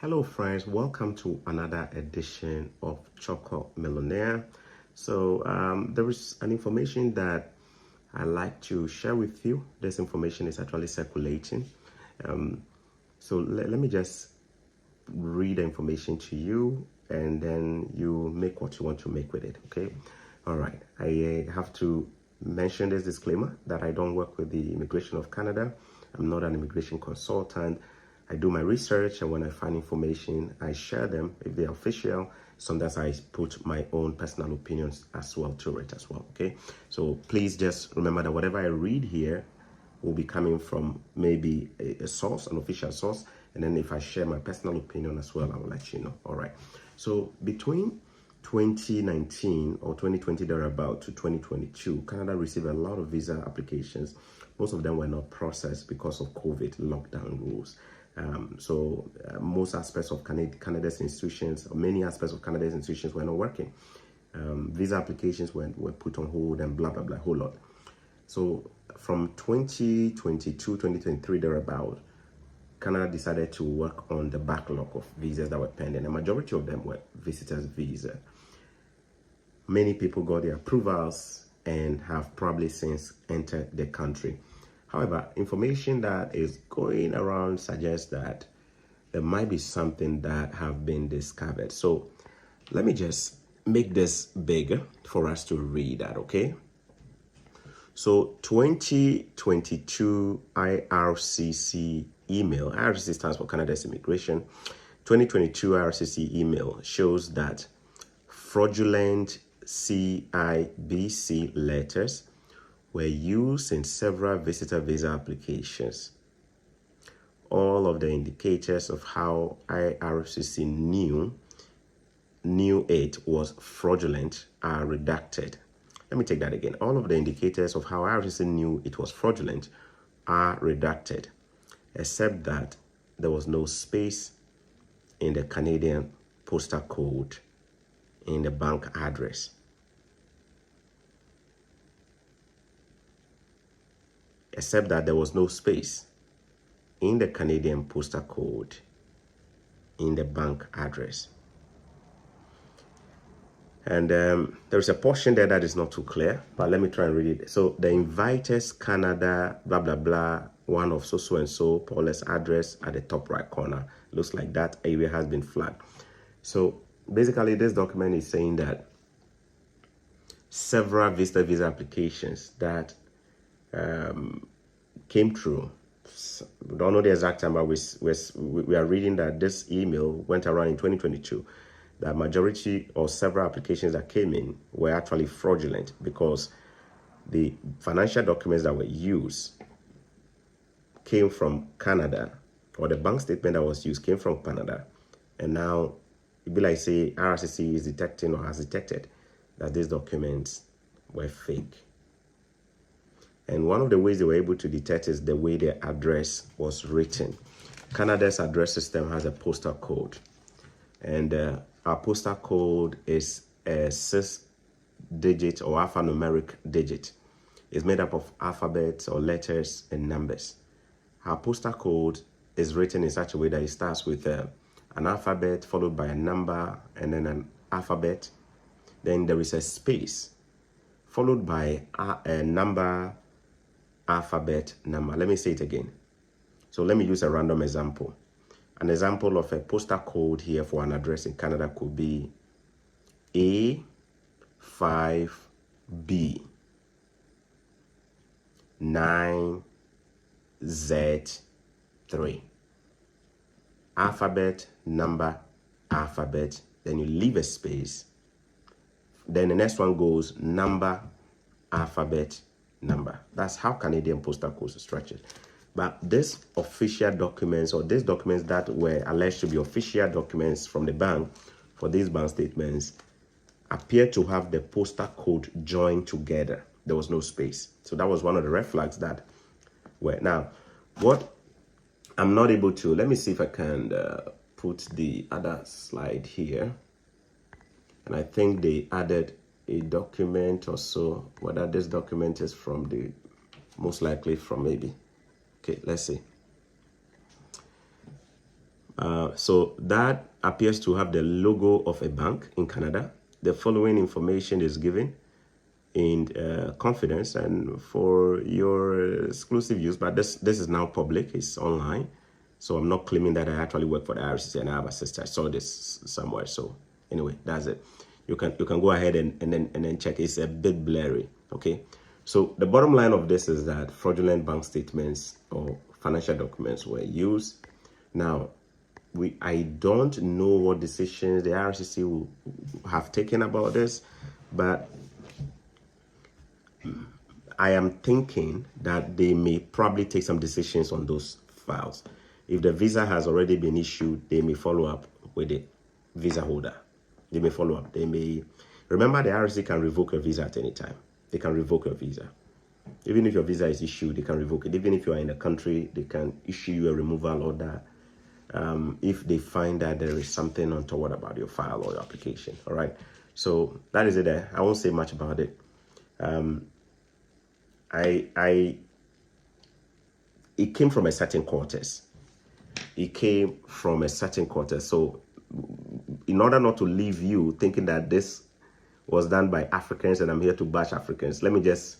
Hello friends, welcome to another edition of Choco Millionaire. There is an information that I like to share with you. This information is actually circulating. Let me just read the information to you and then you make what you want to make with it, okay? All right, I have to mention this disclaimer that I don't work with the Immigration of Canada. I'm not an immigration consultant. I do my research, and when I find information, I share them if they're official. Sometimes I put my own personal opinions as well to it as well, okay? So please just remember that whatever I read here will be coming from maybe a source, an official source, and then if I share my personal opinion as well, I will let you know. All right. So between 2019 or 2020 thereabout to 2022, Canada received a lot of visa applications. Most of them were not processed because of COVID lockdown rules. Most aspects of Canada's institutions, or many aspects of Canada's institutions were not working. Visa applications were put on hold and blah, blah, blah, whole lot. So from 2022, 2023 thereabout, Canada decided to work on the backlog of visas that were pending. The majority of them were visitors' visa. Many people got their approvals and have probably since entered the country. However, information that is going around suggests that there might be something that have been discovered. So let me just make this bigger for us to read that, okay? So 2022 IRCC email, IRCC stands for Canada's Immigration. 2022 IRCC email shows that fraudulent CIBC letters were used in several visitor visa applications. All of the indicators of how IRCC knew it was fraudulent are redacted. Let me take that again. All of the indicators of how IRCC knew it was fraudulent are redacted, except that there was no space in the Canadian postal code in the bank address. Except that there was no space in the Canadian postal code in the bank address. And there's a portion there that is not too clear, but let me try and read it. So the inviters Canada, blah, blah, blah, one of so and so, Paula's address at the top right corner. Looks like that area has been flagged. So basically this document is saying that several visitor visa applications that came through. We don't know the exact time, but we are reading that this email went around in 2022. The majority or several applications that came in were actually fraudulent because the financial documents that were used came from Canada, or the bank statement that was used came from Canada. And now it'd be like, say, RCC is detecting or has detected that these documents were fake. And one of the ways they were able to detect is the way their address was written. Canada's address system has a postal code. And our postal code is a 6-digit or alphanumeric digit. It's made up of alphabets or letters and numbers. Our postal code is written in such a way that it starts with an alphabet followed by a number and then an alphabet. Then there is a space followed by a number, alphabet, number. Let me say it again. So let me use a random example. An example of a postal code here for an address in Canada could be A5B 9Z3. Alphabet, number, alphabet, then you leave a space. Then the next one goes number, alphabet, number. That's how Canadian postal codes are structured. But these official documents, or these documents that were alleged to be official documents from the bank for these bank statements, appear to have the postal code joined together. There was no space. So that was one of the red flags that were. Now, what I'm not able to, let me see if I can put the other slide here. And I think they added a document or so, whether this document is from the, most likely from maybe. Okay, let's see. So that appears to have the logo of a bank in Canada. The following information is given in confidence and for your exclusive use, but this is now public, it's online, so I'm not claiming that I actually work for the IRCC and I have a sister. I saw this somewhere, so anyway, that's it. You can go ahead and then check. It's a bit blurry. Okay, so the bottom line of this is that fraudulent bank statements or financial documents were used. Now, I don't know what decisions the IRCC will have taken about this, but I am thinking that they may probably take some decisions on those files. If the visa has already been issued, they may follow up with the visa holder. They may follow up. They may remember the IRC can revoke your visa at any time. They can revoke your visa. Even if your visa is issued, they can revoke it. Even if you are in the country, they can issue you a removal order if they find that there is something untoward about your file or your application. All right. So that is it there. I won't say much about it. It came from a certain quarters. It came from a certain quarters. So in order not to leave you thinking that this was done by Africans and I'm here to bash Africans, let me just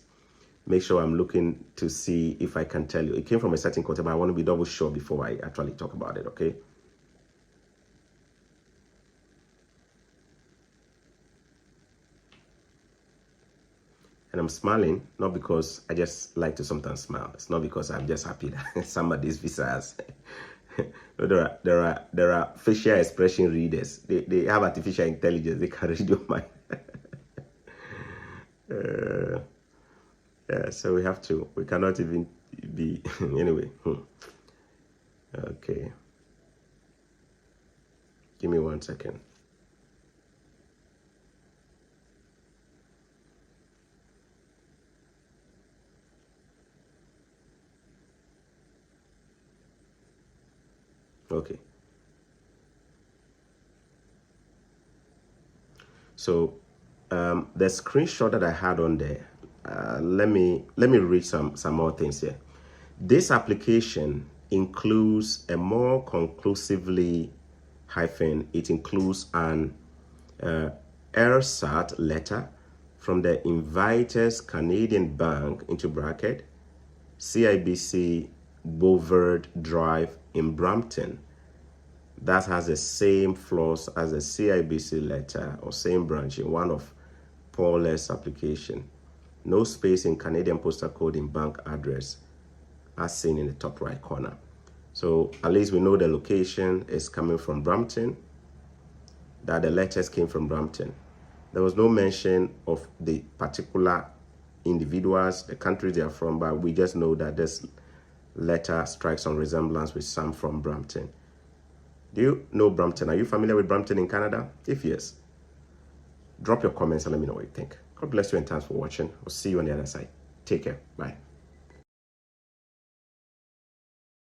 make sure I'm looking to see if I can tell you. It came from a certain quarter, but I want to be double sure before I actually talk about it, okay? And I'm smiling, not because I just like to sometimes smile. It's not because I'm just happy that somebody's visa has. there are facial expression readers. They have artificial intelligence. They can read your mind. Yeah, so we cannot even be, anyway. Okay. Give me 1 second. Okay. So the screenshot that I had on there, let me read some more things here. This application includes a more conclusively it includes an ERSAT letter from the inviter's Canadian bank into bracket CIBC Boulevard Drive in Brampton. That has the same flaws as a CIBC letter or same branch in one of Paul's application. No space in Canadian postal code in bank address as seen in the top right corner. So at least we know the location is coming from Brampton, that the letters came from Brampton. There was no mention of the particular individuals, the countries they are from, but we just know that this letter strikes some resemblance with some from Brampton. Do you know Brampton? Are you familiar with Brampton in Canada? If yes, drop your comments and let me know what you think. God bless you and thanks for watching. I'll see you on the other side. Take care. Bye.